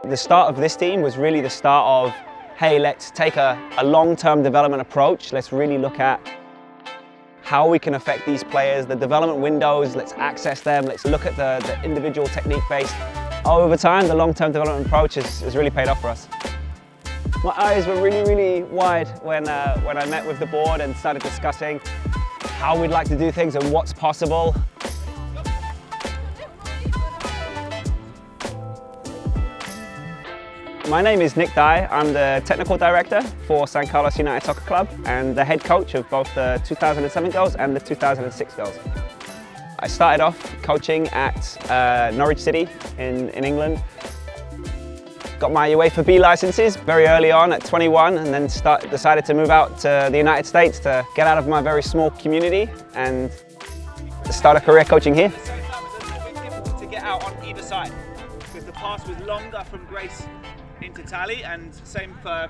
The start of this team was really the start of, hey, let's take a long-term development approach. Let's really look at how we can affect these players, the development windows, let's access them, let's look at the individual technique based. Over time, the long-term development approach has really paid off for us. My eyes were really wide when I met with the board and started discussing how we'd like to do things and what's possible. My name is Nick Dye. I'm the Technical Director for San Carlos United Soccer Club and the head coach of both the 2007 girls and the 2006 girls. I started off coaching at Norwich City in England. Got my UEFA B licenses very early on at 21 and then decided to move out to the United States to get out of my very small community and to start a career coaching here. To get out on either side because the pass was longer from Grace into Tally and same for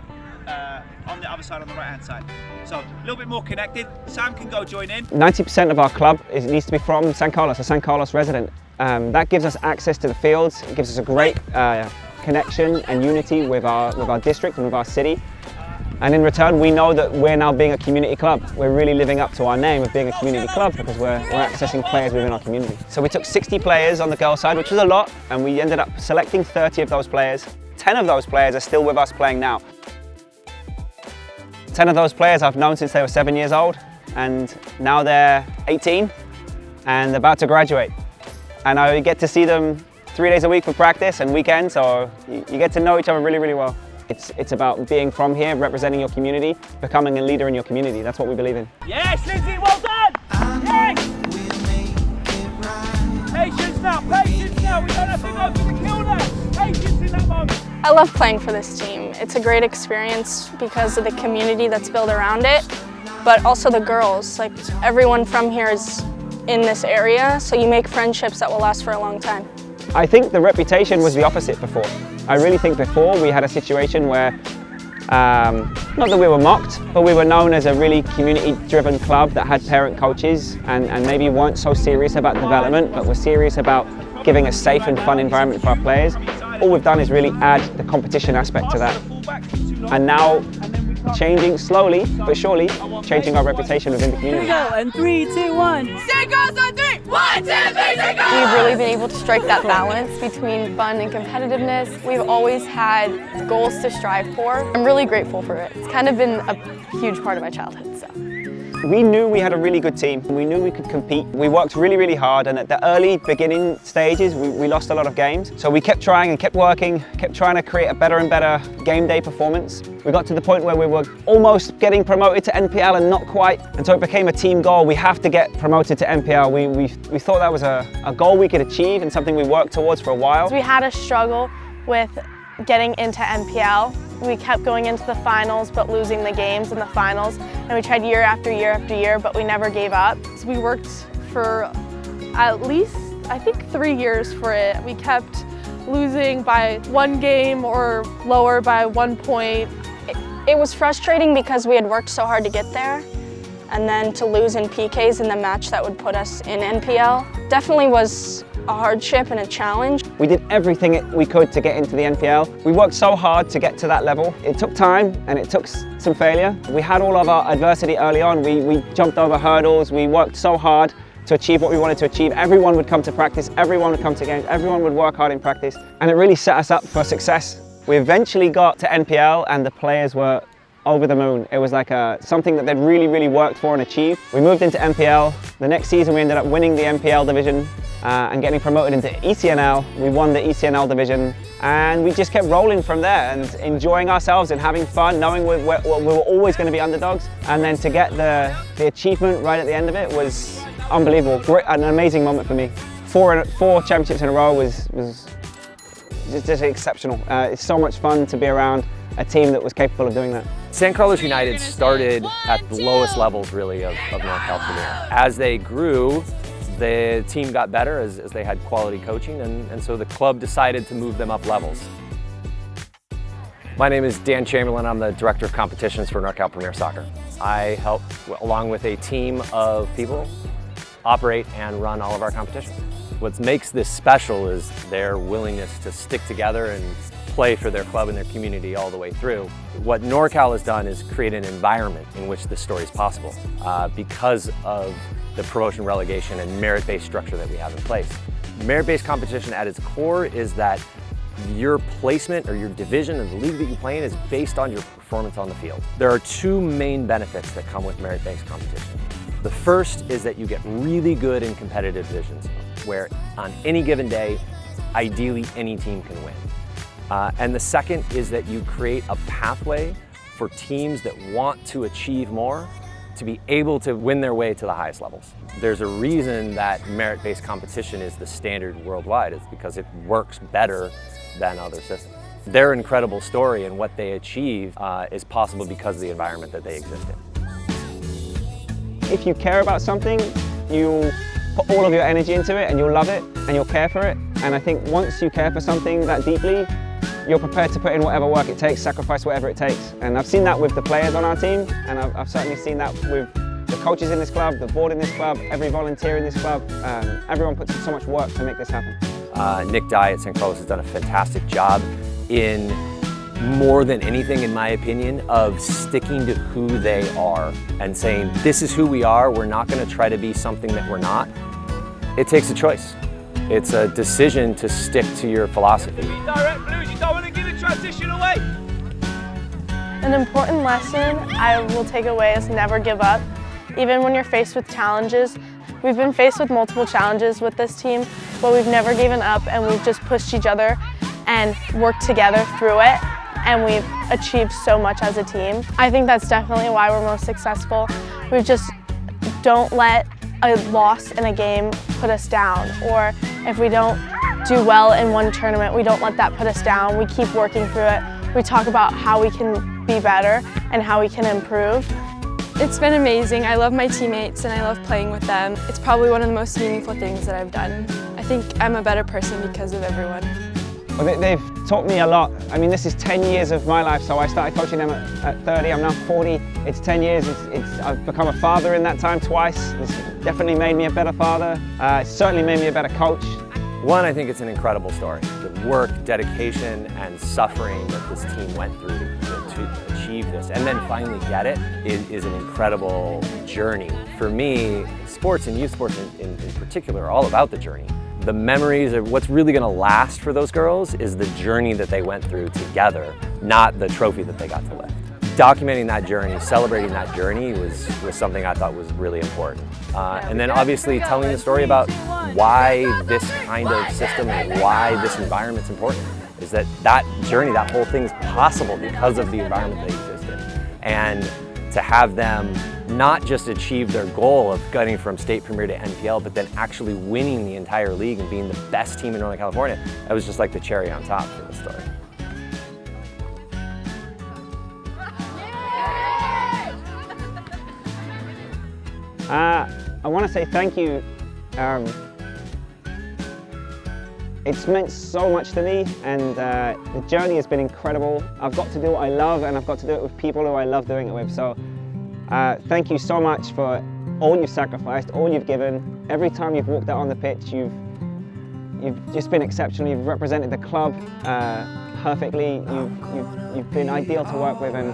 on the other side on the right hand side. So a little bit more connected. Sam can go join in. 90% of our club needs to be from San Carlos, a San Carlos resident. That gives us access to the fields. It gives us a great connection and unity with our district and with our city. And in return, we know that we're now being a community club. We're really living up to our name of being a community club because we're accessing players within our community. So we took 60 players on the girls' side, which was a lot, and we ended up selecting 30 of those players. 10 of those players are still with us playing now. 10 of those players I've known since they were 7 years old, and now they're 18 and about to graduate. And I get to see them 3 days a week for practice and weekends, so you get to know each other really well. It's about being from here, representing your community, becoming a leader in your community. That's what we believe in. Yes, Lindsay, well done! Yes! Patience now, patience now. We don't have to go for the kill now. Patience in that moment. I love playing for this team. It's a great experience because of the community that's built around it, but also the girls. Like, everyone from here is in this area, so you make friendships that will last for a long time. I think the reputation was the opposite before. I really think before we had a situation where, not that we were mocked, but we were known as a really community-driven club that had parent coaches and maybe weren't so serious about development, but were serious about giving a safe and fun environment for our players. All we've done is really add the competition aspect to that. And now, changing slowly but surely, changing our reputation within the community. Here we go, and 3, 2, 1. Say goes on 3! 1, 2, 3, say goes! We've really been able to strike that balance between fun and competitiveness. We've always had goals to strive for. I'm really grateful for it. It's kind of been a huge part of my childhood. So. We knew we had a really good team. We knew we could compete. We worked really hard, and at the early beginning stages, we lost a lot of games. So we kept trying and kept working, kept trying to create a better and better game day performance. We got to the point where we were almost getting promoted to NPL and not quite. And so it became a team goal. We have to get promoted to NPL. We thought that was a goal we could achieve and something we worked towards for a while. We had a struggle with getting into NPL. We kept going into the finals but losing the games in the finals, and we tried year after year, but we never gave up. So we worked for at least, I think, 3 years for it. We kept losing by 1 game or lower by 1 point. It was frustrating because we had worked so hard to get there, and then to lose in PKs in the match that would put us in NPL definitely was a hardship and a challenge. We did everything we could to get into the NPL. We worked so hard to get to that level. It took time and it took some failure. We had all of our adversity early on. We jumped over hurdles. We worked so hard to achieve what we wanted to achieve. Everyone would come to practice, everyone would come to games, everyone would work hard in practice, and it really set us up for success. We eventually got to NPL and the players were over the moon. It was like something that they'd really worked for and achieved. We moved into NPL. The next season we ended up winning the NPL division and getting promoted into ECNL. We won the ECNL division and we just kept rolling from there and enjoying ourselves and having fun, knowing we were always going to be underdogs. And then to get the achievement right at the end of it was unbelievable. Great, an amazing moment for me. Four championships in a row was just exceptional. It's so much fun to be around a team that was capable of doing that. San Carlos United started at the lowest levels really of NorCal Premier. As they grew, the team got better as they had quality coaching, and so the club decided to move them up levels. My name is Dan Chamberlain. I'm the Director of Competitions for NorCal Premier Soccer. I help, along with a team of people, operate and run all of our competitions. What makes this special is their willingness to stick together and play for their club and their community all the way through. What NorCal has done is create an environment in which this story is possible because of the promotion, relegation, and merit-based structure that we have in place. Merit-based competition at its core is that your placement or your division of the league that you play in is based on your performance on the field. There are two main benefits that come with merit-based competition. The first is that you get really good in competitive divisions where on any given day, ideally any team can win. And the second is that you create a pathway for teams that want to achieve more to be able to win their way to the highest levels. There's a reason that merit-based competition is the standard worldwide. It's because it works better than other systems. Their incredible story and what they achieve is possible because of the environment that they exist in. If you care about something, you'll put all of your energy into it and you'll love it and you'll care for it. And I think once you care for something that deeply, you're prepared to put in whatever work it takes, sacrifice whatever it takes. And I've seen that with the players on our team, and I've certainly seen that with the coaches in this club, the board in this club, every volunteer in this club. Everyone puts in so much work to make this happen. Nick Dye at St. Carlos has done a fantastic job in, more than anything in my opinion, of sticking to who they are and saying, this is who we are, we're not going to try to be something that we're not. It takes a choice. It's a decision to stick to your philosophy. Direct blues, you don't want to give the transition away. An important lesson I will take away is never give up. Even when you're faced with challenges, we've been faced with multiple challenges with this team, but we've never given up and we've just pushed each other and worked together through it, and we've achieved so much as a team. I think that's definitely why we're most successful. We just don't let a loss in a game put us down, or if we don't do well in one tournament, we don't let that put us down. We keep working through it. We talk about how we can be better and how we can improve. It's been amazing. I love my teammates and I love playing with them. It's probably one of the most meaningful things that I've done. I think I'm a better person because of everyone. Well, they've taught me a lot. I mean, this is 10 years of my life, so I started coaching them at 30, I'm now 40. It's 10 years, I've become a father in that time twice. It's definitely made me a better father. It's certainly made me a better coach. One, I think it's an incredible story. The work, dedication, and suffering that this team went through to achieve this, and then finally get it, is an incredible journey. For me, sports and youth sports in particular are all about the journey. The memories of what's really going to last for those girls is the journey that they went through together, not the trophy that they got to lift. Documenting that journey, celebrating that journey was something I thought was really important. And then obviously telling the story about why this kind of system and why this environment's important is that journey, that whole thing's possible because of the environment they exist in. And to have them not just achieve their goal of getting from state premier to NPL, but then actually winning the entire league and being the best team in Northern California, that was just like the cherry on top for the story. I want to say thank you. It's meant so much to me, and the journey has been incredible. I've got to do what I love, and I've got to do it with people who I love doing it with. So thank you so much for all you've sacrificed, all you've given. Every time you've walked out on the pitch, you've just been exceptional. You've represented the club perfectly. You've been ideal to work with, and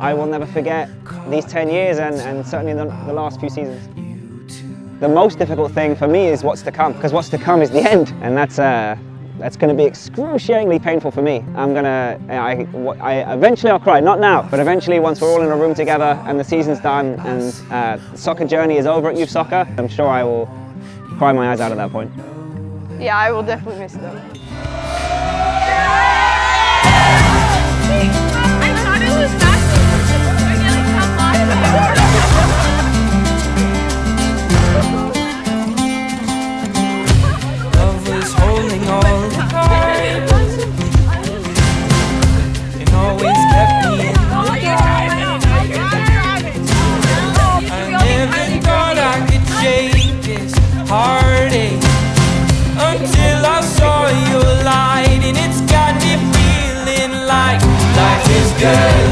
I will never forget these 10 years and certainly the last few seasons. The most difficult thing for me is what's to come, because what's to come is the end, and that's going to be excruciatingly painful for me. Eventually I'll cry, not now, but eventually once we're all in a room together and the season's done and the soccer journey is over at Youth Soccer, I'm sure I will cry my eyes out at that point. Yeah, I will definitely miss them. I thought it was faster. We're gonna come live. Love was holding all the cards and always kept me in the dark. I never thought I could shake this heartache until I saw your light, and it's got me feeling like life is good.